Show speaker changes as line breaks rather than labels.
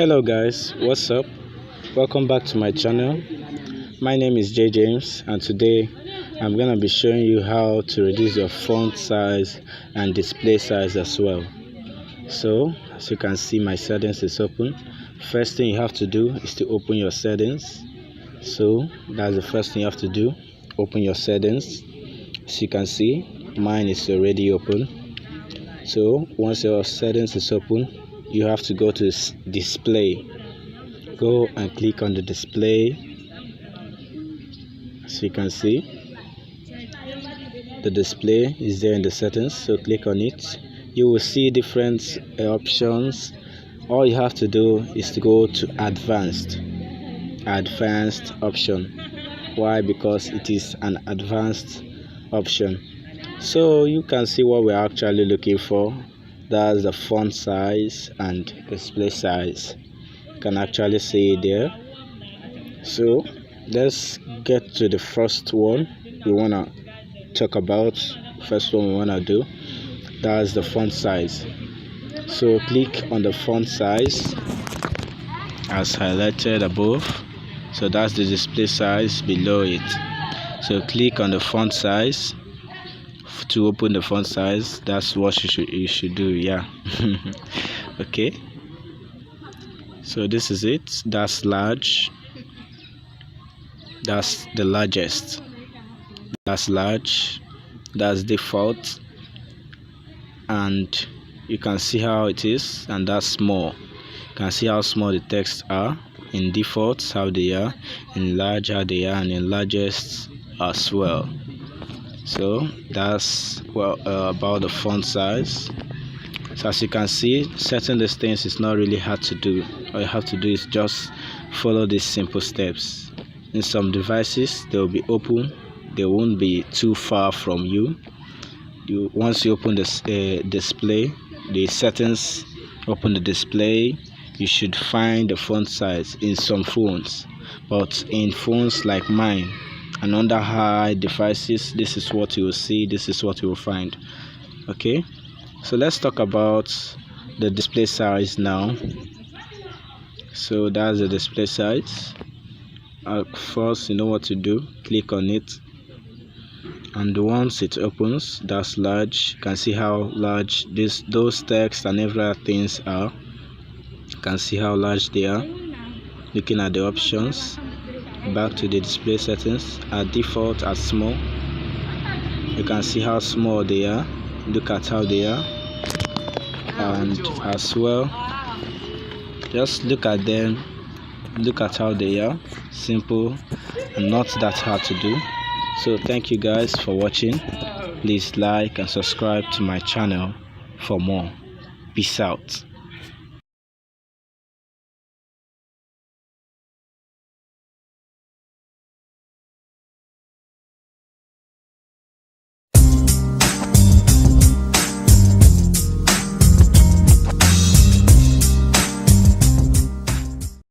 Hello guys, what's up? Welcome back to my channel. My name is J James, and today I'm gonna be showing you how to reduce your font size and display size as well. So as you can see, my settings is open. First thing you have to do is to open your settings. So that's the first thing you have to do. Open your settings. As you can see, mine is already open. So once your settings is open, you have to go to display. Go and click on the display. As you can see, the display is there in the settings, so click on it. You will see different options. All you have to do is to go to advanced option. Why? Because it is an advanced option, so you can see what we're actually looking for. That's the font size and display size. You can actually see it there. So let's get to the first one we want to talk about. First one we want to do, that's the font size. So click on the font size as highlighted above. So that's the display size below it. So click on the font size to open the font size. That's what you should do, yeah. Okay, so this is it. That's large. That's the largest. That's large. That's default, and you can see how it is. And that's small. You can see how small the text are in default, how they are in large, how they are, and in largest as well. So that's about the font size. So as you can see, setting these things is not really hard to do. All you have to do is just follow these simple steps. In some devices, they will be open, they won't be too far from you. Once you open this display, the settings, open the display, you should find the font size in some phones. But in phones like mine and under high devices, this is what you will see, this is what you will find. Okay, so let's talk about the display size now. So that's the display size. First, you know what to do. Click on it, and once it opens, that's large. You can see how large those text and every other things are. You can see how large they are. Looking at the options, back to the display settings, at default at small. You can see how small they are. Look at how they are, and as well, just look at them. Look at how they are. Simple and not that hard to do. So thank you guys for watching. Please like and subscribe to my channel for more. Peace out.